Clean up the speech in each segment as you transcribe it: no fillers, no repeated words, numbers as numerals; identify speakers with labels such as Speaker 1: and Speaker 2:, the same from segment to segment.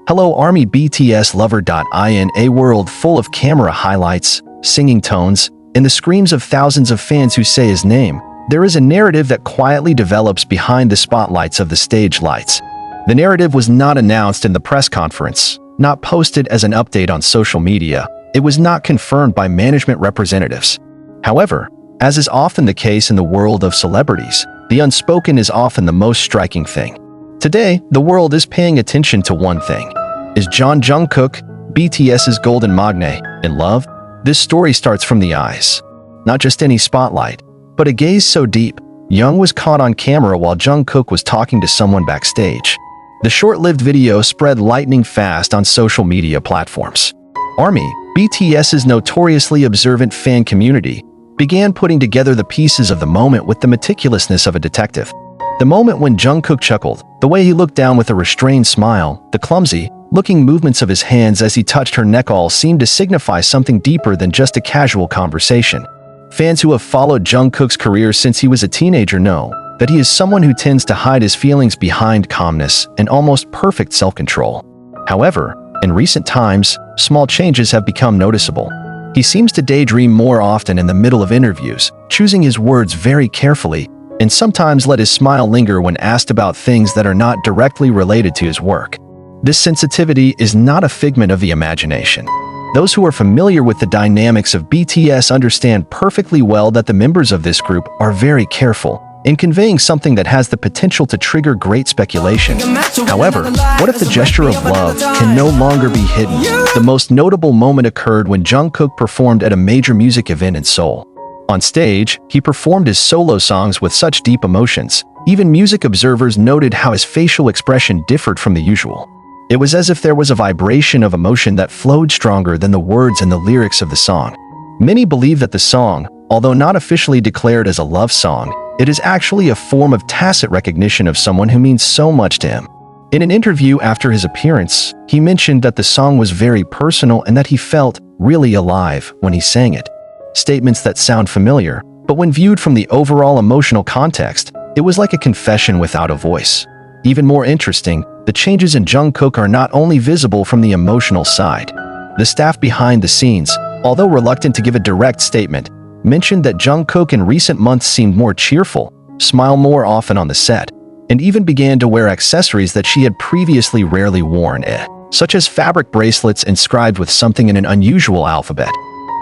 Speaker 1: Hello Army BTS lover. In a world full of camera highlights, singing tones, and the screams of thousands of fans who say his name, there is a narrative that quietly develops behind the spotlights of the stage lights. The narrative was not announced in the press conference, not posted as an update on social media. It was not confirmed by management representatives. However, as is often the case in the world of celebrities, the unspoken is often the most striking thing. Today, the world is paying attention to one thing. Is Jungkook, BTS's golden magne, in love? This story starts from the eyes. Not just any spotlight, but a gaze so deep, Jung was caught on camera while Jungkook was talking to someone backstage. The short-lived video spread lightning fast on social media platforms. Army, BTS's notoriously observant fan community, began putting together the pieces of the moment with the meticulousness of a detective. The moment when Jungkook chuckled, the way he looked down with a restrained smile, the clumsy, looking movements of his hands as he touched her neck all seemed to signify something deeper than just a casual conversation. Fans who have followed Jungkook's career since he was a teenager know that he is someone who tends to hide his feelings behind calmness and almost perfect self-control. However, in recent times, small changes have become noticeable. He seems to daydream more often in the middle of interviews, choosing his words very carefully, and sometimes let his smile linger when asked about things that are not directly related to his work. This sensitivity is not a figment of the imagination. Those who are familiar with the dynamics of BTS understand perfectly well that the members of this group are very careful in conveying something that has the potential to trigger great speculation. However, what if the gesture of love can no longer be hidden? The most notable moment occurred when Jungkook performed at a major music event in Seoul. On stage, he performed his solo songs with such deep emotions. Even music observers noted how his facial expression differed from the usual. It was as if there was a vibration of emotion that flowed stronger than the words and the lyrics of the song. Many believe that the song, although not officially declared as a love song, it is actually a form of tacit recognition of someone who means so much to him. In an interview after his appearance, he mentioned that the song was very personal and that he felt really alive when he sang it. Statements that sound familiar, but when viewed from the overall emotional context, it was like a confession without a voice. Even more interesting, the changes in Jungkook are not only visible from the emotional side. The staff behind the scenes, although reluctant to give a direct statement, mentioned that Jungkook in recent months seemed more cheerful, smiled more often on the set, and even began to wear accessories that she had previously rarely worn, such as fabric bracelets inscribed with something in an unusual alphabet.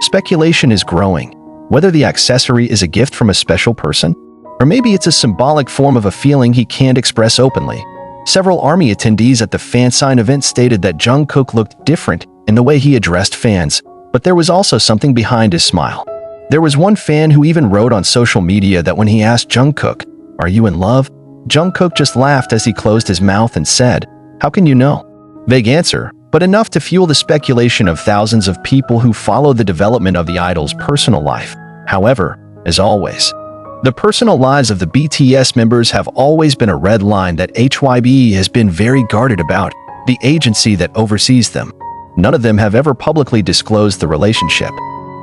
Speaker 1: Speculation is growing, whether the accessory is a gift from a special person, or maybe it's a symbolic form of a feeling he can't express openly. Several Army attendees at the fansign event stated that Jungkook looked different in the way he addressed fans, but there was also something behind his smile. There was one fan who even wrote on social media that when he asked Jungkook, "Are you in love?" Jungkook just laughed as he closed his mouth and said, "How can you know?" Vague answer, but enough to fuel the speculation of thousands of people who follow the development of the idol's personal life. However, as always, the personal lives of the BTS members have always been a red line that HYBE has been very guarded about, the agency that oversees them. None of them have ever publicly disclosed the relationship.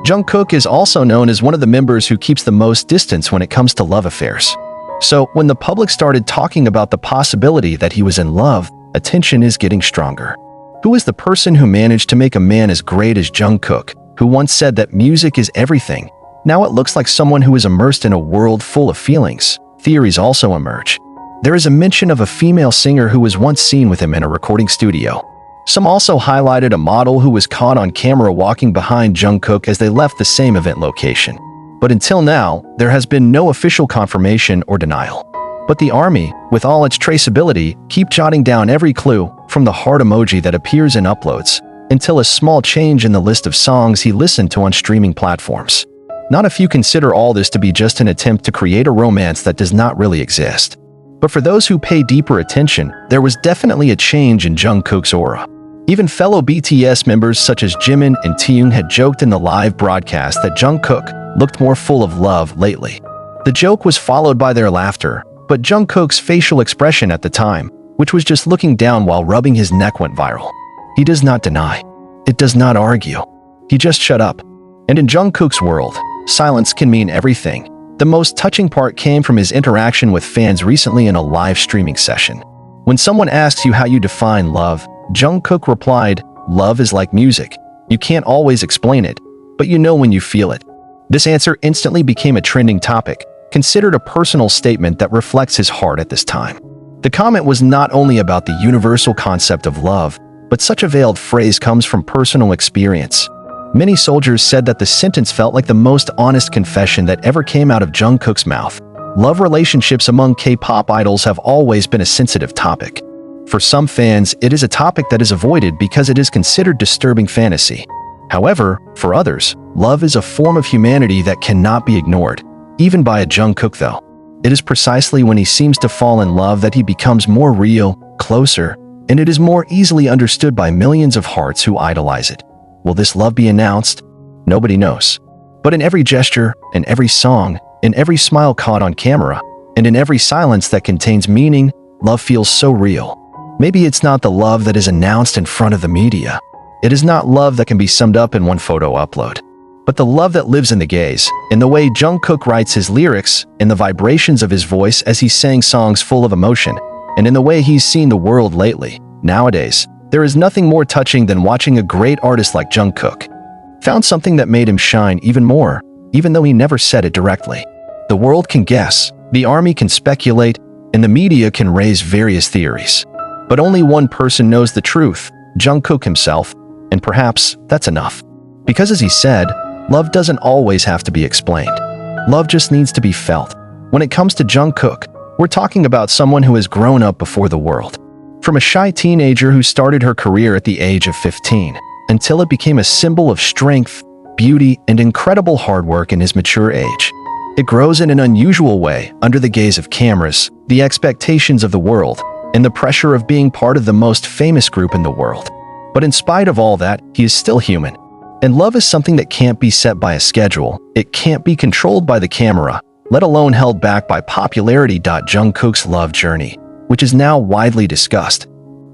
Speaker 1: Jungkook is also known as one of the members who keeps the most distance when it comes to love affairs. So, when the public started talking about the possibility that he was in love, attention is getting stronger. Who is the person who managed to make a man as great as Jungkook, who once said that music is everything? Now it looks like someone who is immersed in a world full of feelings. Theories also emerge. There is a mention of a female singer who was once seen with him in a recording studio. Some also highlighted a model who was caught on camera walking behind Jungkook as they left the same event location. But until now, there has been no official confirmation or denial. But the Army, with all its traceability, keep jotting down every clue, from the heart emoji that appears in uploads, until a small change in the list of songs he listened to on streaming platforms. Not if you consider all this to be just an attempt to create a romance that does not really exist. But for those who pay deeper attention, there was definitely a change in Jungkook's aura. Even fellow BTS members such as Jimin and Taeyong had joked in the live broadcast that Jungkook looked more full of love lately. The joke was followed by their laughter, but Jungkook's facial expression at the time, which was just looking down while rubbing his neck, went viral. He does not deny. It does not argue. He just shut up. And in Jungkook's world, silence can mean everything. The most touching part came from his interaction with fans recently in a live streaming session. When someone asks you how you define love, Jungkook replied, "Love is like music. You can't always explain it, but you know when you feel it." This answer instantly became a trending topic, considered a personal statement that reflects his heart at this time. The comment was not only about the universal concept of love, but such a veiled phrase comes from personal experience. Many soldiers said that the sentence felt like the most honest confession that ever came out of Jungkook's mouth. Love relationships among K-pop idols have always been a sensitive topic. For some fans, it is a topic that is avoided because it is considered disturbing fantasy. However, for others, love is a form of humanity that cannot be ignored, even by a Jungkook though. It is precisely when he seems to fall in love that he becomes more real, closer, and it is more easily understood by millions of hearts who idolize it. Will this love be announced? Nobody knows. But in every gesture, in every song, in every smile caught on camera, and in every silence that contains meaning, love feels so real. Maybe it's not the love that is announced in front of the media. It is not love that can be summed up in one photo upload. But the love that lives in the gaze, in the way Jungkook writes his lyrics, in the vibrations of his voice as he sang songs full of emotion, and in the way he's seen the world lately. Nowadays, there is nothing more touching than watching a great artist like Jungkook found something that made him shine even more, even though he never said it directly. The world can guess, the army can speculate, and the media can raise various theories. But only one person knows the truth, Jungkook himself, and perhaps that's enough. Because as he said, love doesn't always have to be explained. Love just needs to be felt. When it comes to Jungkook, we're talking about someone who has grown up before the world. From a shy teenager who started her career at the age of 15, until it became a symbol of strength, beauty, and incredible hard work in his mature age. It grows in an unusual way under the gaze of cameras, the expectations of the world, and the pressure of being part of the most famous group in the world. But in spite of all that, he is still human. And love is something that can't be set by a schedule. It can't be controlled by the camera, let alone held back by popularity. Jungkook's love journey, which is now widely discussed.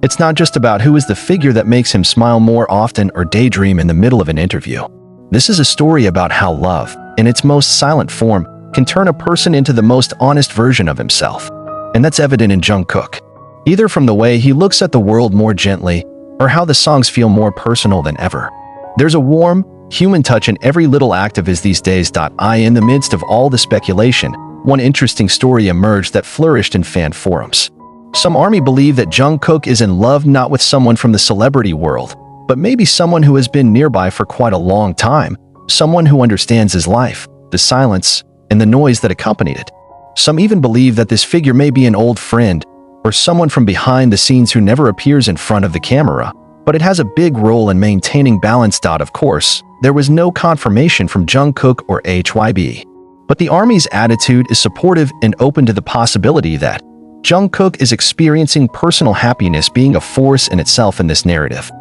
Speaker 1: It's not just about who is the figure that makes him smile more often or daydream in the middle of an interview. This is a story about how love, in its most silent form, can turn a person into the most honest version of himself. And that's evident in Jungkook. Either from the way he looks at the world more gently, or how the songs feel more personal than ever. There's a warm, human touch in every little act of his these days. In the midst of all the speculation, one interesting story emerged that flourished in fan forums. Some army believe that Jungkook is in love not with someone from the celebrity world, but maybe someone who has been nearby for quite a long time, someone who understands his life, the silence, and the noise that accompanied it. Some even believe that this figure may be an old friend, or someone from behind the scenes who never appears in front of the camera, but it has a big role in maintaining balance. Of course, there was no confirmation from Jungkook or HYB. But the army's attitude is supportive and open to the possibility that Jungkook is experiencing personal happiness, being a force in itself in this narrative.